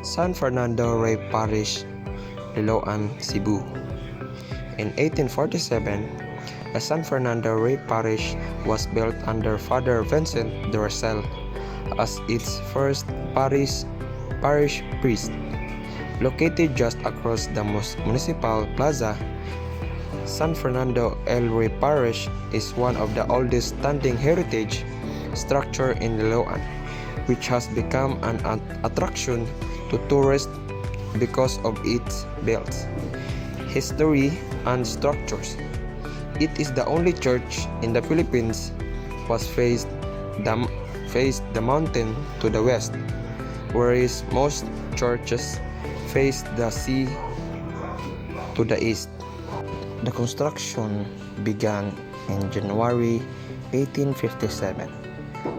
San Fernando Rey Parish, Liloan, Cebu. In 1847, the San Fernando Rey Parish was built under Father Vincent Duracell as its first parish priest. Located just across the municipal plaza, San Fernando El Rey Parish is one of the oldest standing heritage structure in Liloan, which has become an attraction to tourists because of its bells, history, and structures. It is the only church in the Philippines was faced the mountain to the west, whereas most churches face the sea to the east. The construction began in January 1857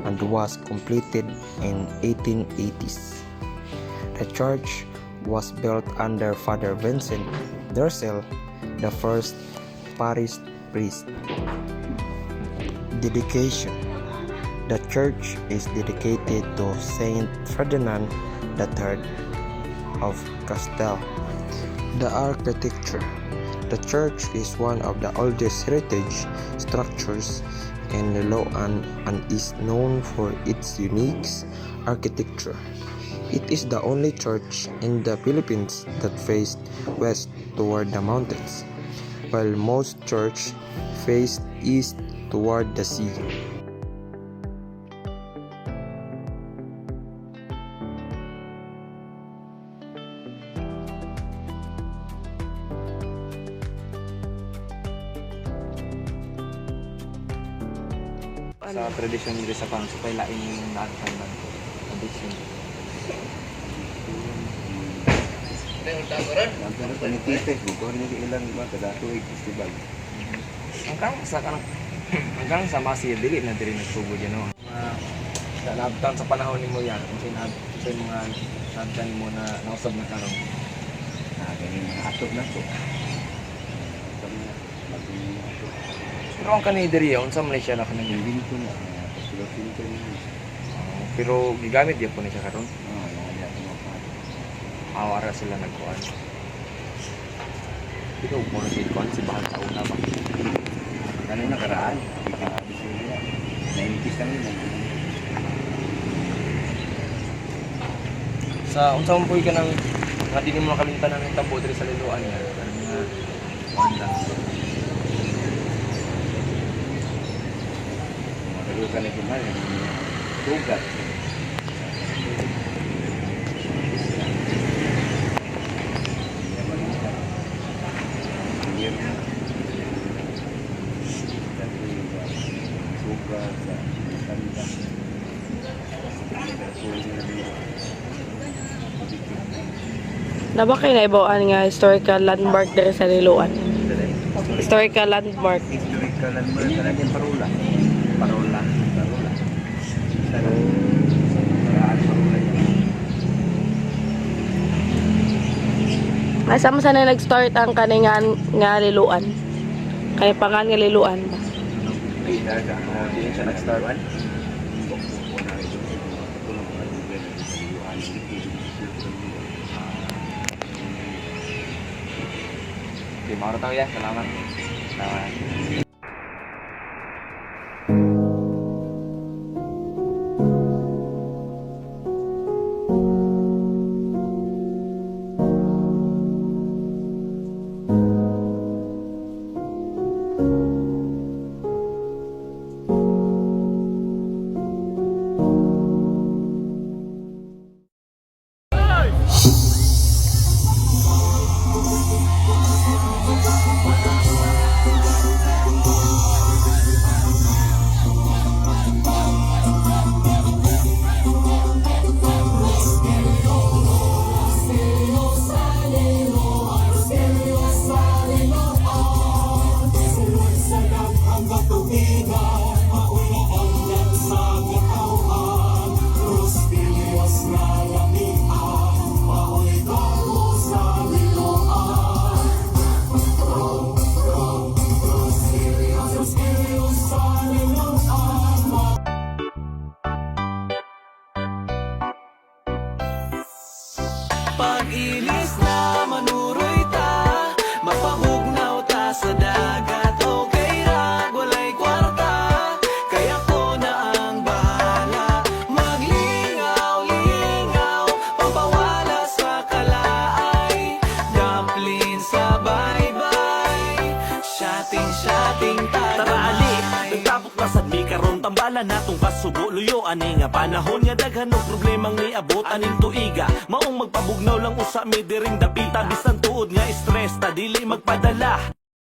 and was completed in 1880s. The church was built under Father Vincent Duracell, the first parish priest. Dedication. The church is dedicated to Saint Ferdinand III of Castile. The architecture. The church is one of the oldest heritage structures in Liloan and is known for its unique architecture. It is the only church in the Philippines that faced west toward the mountains, while most churches faced east toward the sea. Sa tradisyon nila sa pangsupay lain yung naagtan ng tradisyon. Pero panitite, buko rin yung ilang iba kada tuig festival. Hanggang sa masih dili na diri nagsubo diyan no. Sa naabtan sa panahon nimo yan, sa mga naabtan mo na nausab na karon. Ganyan mga atog na to. Pero ang kanhi diri unsa man siya na kanang Pinto na, pinto na. pero gigamit gyud po ni siya karon. Nalaya ko mga Awara sila nagkuan. Ikaw mo na si kuan si bahal sa una ba? Ano nakaraan? Ikabi sila. Nainipis kami na. Sa unsa man puy ka nang nga di mo nakalimtan ang tabo diri sa Liloan nga. Kuan lang. Magkaroon na kumal, tugat. Na ba kayo naibawaan nga historical landmark diri sa Liloan? Historical landmark. Historical landmark na din parola. Parola. Pero paraan parola yan. Asa mo sana nag-start ang kaningan nga Liloan? Kaya pangan nga Liloan ba? Ay, daga. Hindi siya nag-start. Di mau tahu ya, selamat. Selamat. Pag-inis na manuroy ta, mapahugnaw ta sa dagat. Okay ra, walay kwarta, kaya ko na ang bahala. Maglingaw-lingaw, pabawala sa kalaay. Dumpling sa bye-bye, shotting tayo. Tara ali, nagtapok na sad mi karon tambala natong kasubo luyo ani nga panahon nga daghan og problemang niabot aning tuiga. Maong magpabugnaw lang usa mi diring dapita bisan tuod nga stress ta dili magpadala.